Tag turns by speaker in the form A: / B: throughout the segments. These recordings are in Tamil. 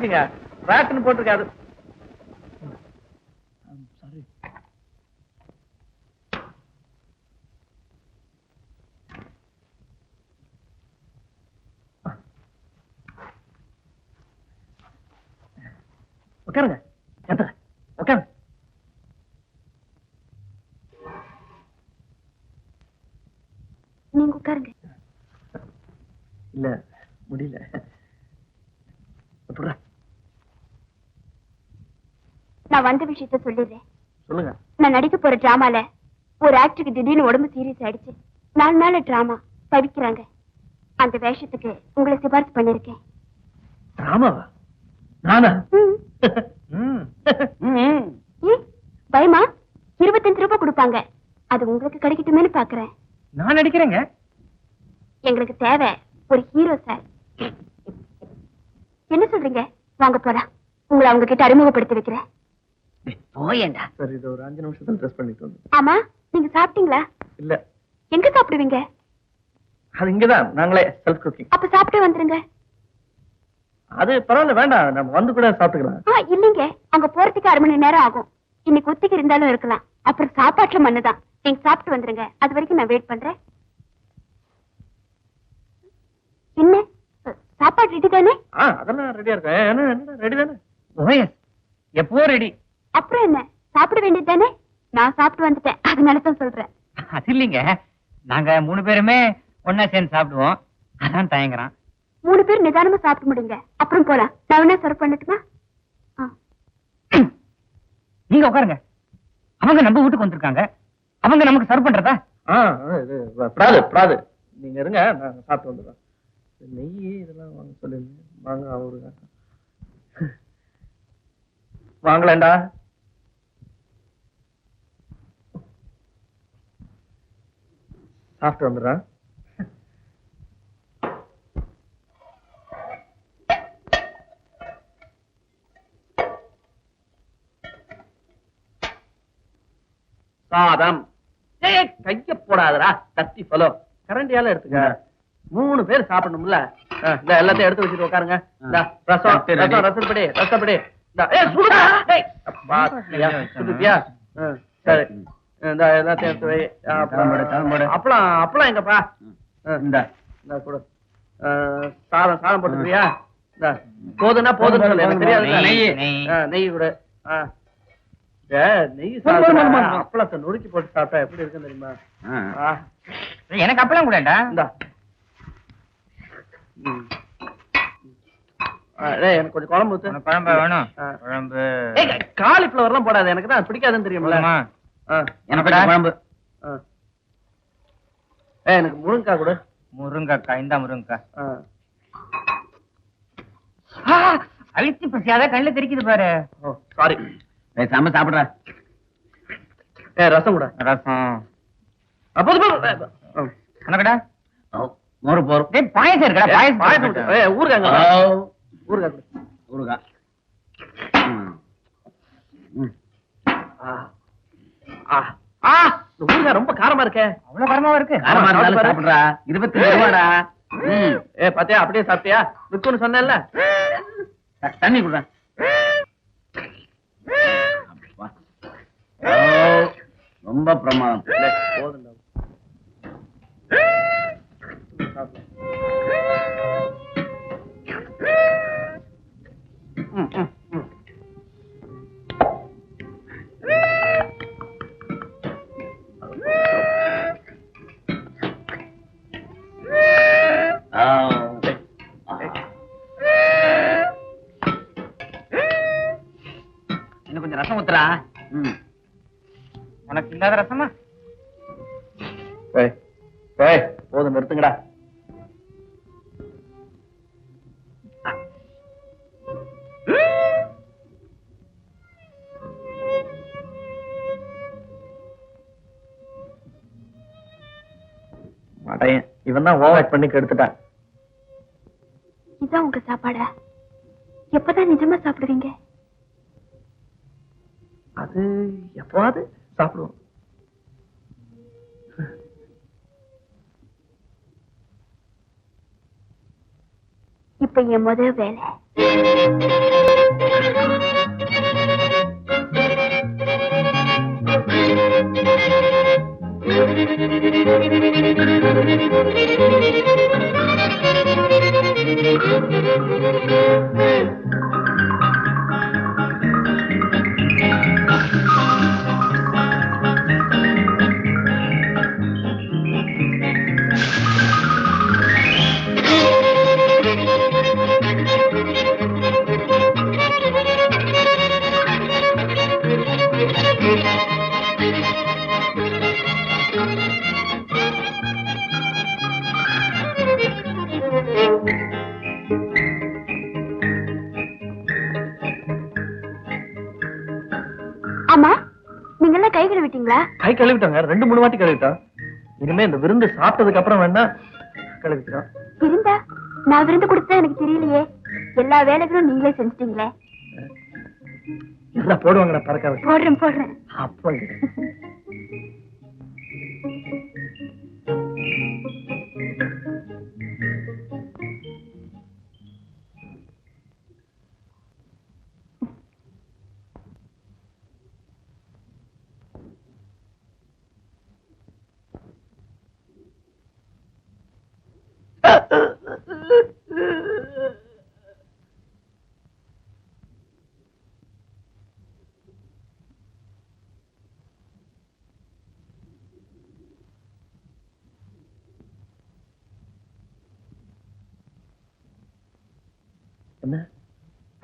A: மன்னிச்சுங்க, ராட்டுன்னு போட்டிருக்காது. உட்காருங்க, உட்காருங்க.
B: நீங்க உட்காருங்க.
A: இல்ல முடியல.
B: நான் வந்த விஷயத்த சொல்லிடுறேன்.
A: சொல்லுங்க.
B: நான் நடிக்க போற டிராமால ஒரு ஆக்டருக்கு திடீர்னு உடம்பு சீரியஸ் ஆயிடுச்சு. 4 நாள் டிராமா தவிக்கிறாங்க. அந்த வேஷத்துக்கு உங்களை சிபாரிசு பண்ணிருக்கேன்.
A: டிராமாவா? நானா?
B: பயமா? 25 ரூபாய் கொடுப்பாங்க. அது உங்களுக்கு கிடைக்கட்டுமேனு பாக்குறேன்.
A: நான் நடிக்கிறேங்க.
B: எங்களுக்கு தேவை ஒரு ஹீரோ சார். என்ன சொல்றீங்க? வாங்க போலாம். உங்களை அவங்க கிட்ட அறிமுகப்படுத்தி வைக்கிறேன்.
A: போயேண்டா. சரி, இது ஒரு 5 நிமிஷத்துல ட்ரெஸ் பண்ணிட்டு வந்து.
B: ஆமா, நீங்க சாப்பிட்டீங்களா?
A: இல்ல.
B: எங்க சாப்பிடுவீங்க?
A: அது இங்கதான், நாங்களே செல்ஃப் குக்கிங்.
B: அப்ப சாப்பிட்டே வந்துருங்க.
A: அது பரவாயில்ல, வேண்டாம், நம்ம வந்து கூட சாப்பிட்டுக்கலாம்.
B: இல்லைங்க, அங்க போறதுக்கு 1/2 மணி நேரம் ஆகும். இன்னைக்கு ஒத்திக்கு இருந்தாலும் இருக்கலாம். அப்புறம் சாப்பாட்டுல மண்ணுதான். நீங்க சாப்பிட்டு வந்துருங்க. அது வரைக்கும் நான் வெயிட் பண்றேன். என்ன சாப்பாடு ரெடி தானே?
A: அதெல்லாம் ரெடியா இருக்கேன். ரெடி தானே? எப்போ ரெடி.
B: அப்புறம் என்ன, சாப்பிட வேண்டியது தானே? நான் சாப்பிட்டு வந்துட்டேன், அதனால தான் சொல்றேன்.
C: அது இல்லைங்க, நாங்க 3 பேருமே ஒன்னா சேர்ந்து சாப்பிடுவோம். அதான் தயங்குறான்.
B: 3 பேர் நிதானமா சாப்பிட முடியுங்க. அப்புறம் போலாம். நான் என்ன சர்வ் பண்ணட்டுமா?
C: நீங்க உட்காருங்க. அவங்க நம்ம வீட்டுக்கு வந்திருக்காங்க. அவங்க நமக்கு சர்வ் பண்றதா?
A: பிராது. நீங்க இருங்க, நான் சாப்பிட்டு வந்துடுறேன். நெய் இதெல்லாம் வாங்க சொல்லுங்க. வாங்க அவருங்க. வாங்கலாம்டா. சாப்பிட்டு வந்துடுறேன். சாதம். கைய போடாதடா, தத்தி பலோ. கரண்டியால எடுத்துக்க. 3 பேர் சாப்பிடணும்ல. எல்லாத்தையும் எடுத்து வச்சுட்டு உட்காருங்க. ரசப்படி. சரி, இந்த எல்லாத்தையும் எடுத்து வை. அப்பளம் எங்கப்பா? கூட சாதம் போட்டுக்கிறியா? போதுன்னா போதுன்னு சொல்லு, எனக்கு தெரியாது. நெய் கூட. நெய் அப்பளத்தை நொறுக்கி போட்டு சாப்பிட்டா எப்படி இருக்குன்னு தெரியுமா?
C: எனக்கு அப்பளம் கூடா.
A: எனக்கு கொஞ்சம் குழம்பு ஊத்து.
C: குழம்பு வேணும். குழம்பு
A: காலிஃபிளவர் எல்லாம் போடாது, எனக்கு தான் பிடிக்காதுன்னு தெரியுமில்ல.
C: எனக்கு குழம்பு.
A: எனக்கு முருங்கக்காய் கூட.
C: முருங்கக்காய், இந்த முருங்கக்காய். அழிச்சு பசியாத கண்ணுல தெரிக்குது பாரு.
A: சாரி.
C: சாம சாப்பிடுற.
A: ரசம் கூட.
C: ரசம் உனக்கடா? மோரு போரும். பாயசம் இருக்கா? பாயசம்.
A: ஊருக்காங்க. ஊருக்கா ரொம்ப காரமா இருக்கே.
C: அவ்வளவு காரமா இருக்கு.
A: சாப்பிடுறா. 25 ரூபாடா. பாத்தியா, அப்படியே சாப்பிட்டியா? விற்குன்னு சொன்னேன்ல.
C: தண்ணி குடுற. ரொம்ப பிரமாதம்.
A: போதுண்டா.
C: இன்னும் கொஞ்சம் ரசம் ஊத்துறா. உனக்கு இல்லாத ரசமா?
A: போதும், நிறுத்துங்கடா. மாட்டேன், இவன் தான் ஓவர் பண்ணி கெடுத்துட்டான்.
B: இதான் உங்க சாப்பாடா? எப்பதான் நிஜமா சாப்பிடுவீங்க?
A: அது எப்பவாது சாப்பிடுவோம்.
B: இப்ப என் முதல் வேலை. ஆமா, நீங்க எல்லாம் கை கழுவிட்டீங்களா?
A: கை கழுவிட்டாங்க, 2-3 வாட்டி கழுவிட்டான். இனிமே இந்த விருந்து சாப்பிட்டதுக்கு அப்புறம் வேணா கழுவிக்கலாம்.
B: விருந்தா? நான் விருந்து கொடுத்தா எனக்கு தெரியலையே. எல்லா வேலைகளும் நீங்களே செஞ்சுட்டீங்களே.
A: எல்லாம் போடுவாங்க, நான் பறக்க வச்சு
B: போடுறேன்.
A: அப்போ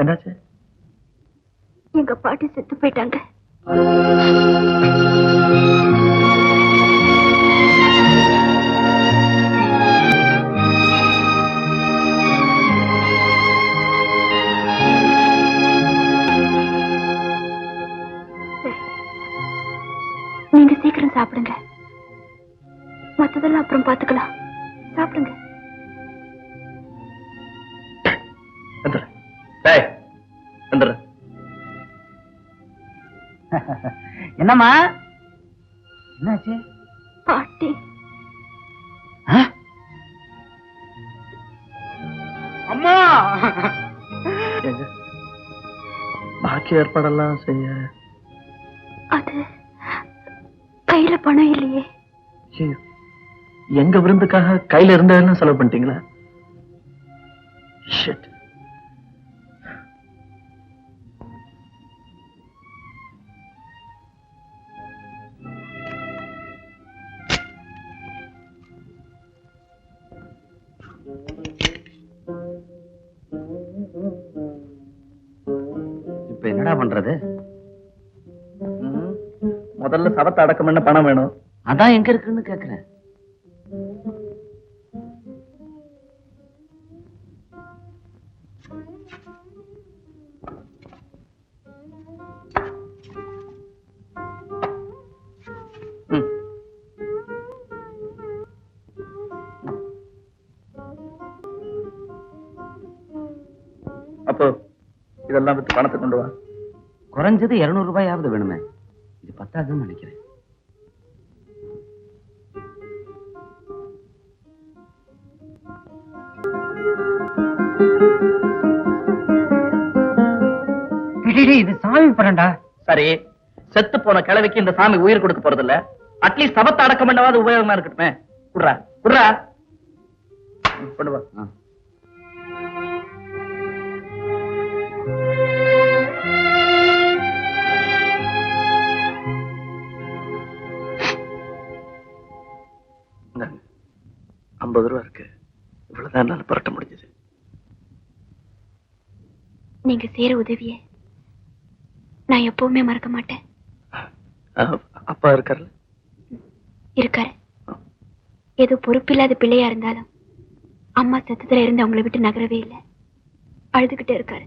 A: என்னாச்சு?
B: எங்க பாட்டி செத்து போயிட்டாங்க. நீங்க சீக்கிரம் சாப்பிடுங்க, மத்ததெல்லாம் அப்புறம் பாத்துக்கலாம். சாப்பிடுங்க.
C: என்னம்மா, என்னாச்சு?
B: பாட்டி.
C: அம்மா,
A: பாக்கி ஏற்பாடெல்லாம் செய்ய
B: அது கையில பணம் இல்லையே.
A: எங்க விருந்துக்காக கையில இருந்ததெல்லாம் செலவு பண்ணிட்டீங்களா? Shit.
C: இப்ப என்னடா பண்றது?
A: முதல்ல சவத்தை அடக்கம் பண்ண பணம் வேணும்.
C: அதான் எங்க இருக்குன்னு கேக்குறேன்.
A: அப்போ இதெல்லாம் விட்டு பணத்தை கொண்டு வா.
C: குறைஞ்சது 200 ரூபாயாவது வேணுமே. இது பத்தாதுன்னு நினைக்கிறேன். இது சாமி படம்டா.
A: சரி, செத்து போன கிழவிக்கு இந்த சாமி உயிர் கொடுக்க போறது இல்ல. அட்லீஸ்ட் சவத்தை அடக்கம் பண்ணவாது உபயோகமா இருக்கட்டுமே. குடுறா குடுறா, கொண்டு வா. $50 இருக்கு. இவ்வளவுதான் என்னால புரட்ட முடிஞ்சது.
B: நீங்க செய்யற உதவிய நான் எப்பவுமே மறக்க மாட்டேன்.
A: அப்பா இருக்காரு?
B: இருக்காரு. ஏதோ பொறுப்பில்லாத பிள்ளையா இருந்தாலும் அம்மா சத்தத்துல இருந்து அவங்களை விட்டு நகரவே இல்லை. அழுதுகிட்டே இருக்காரு.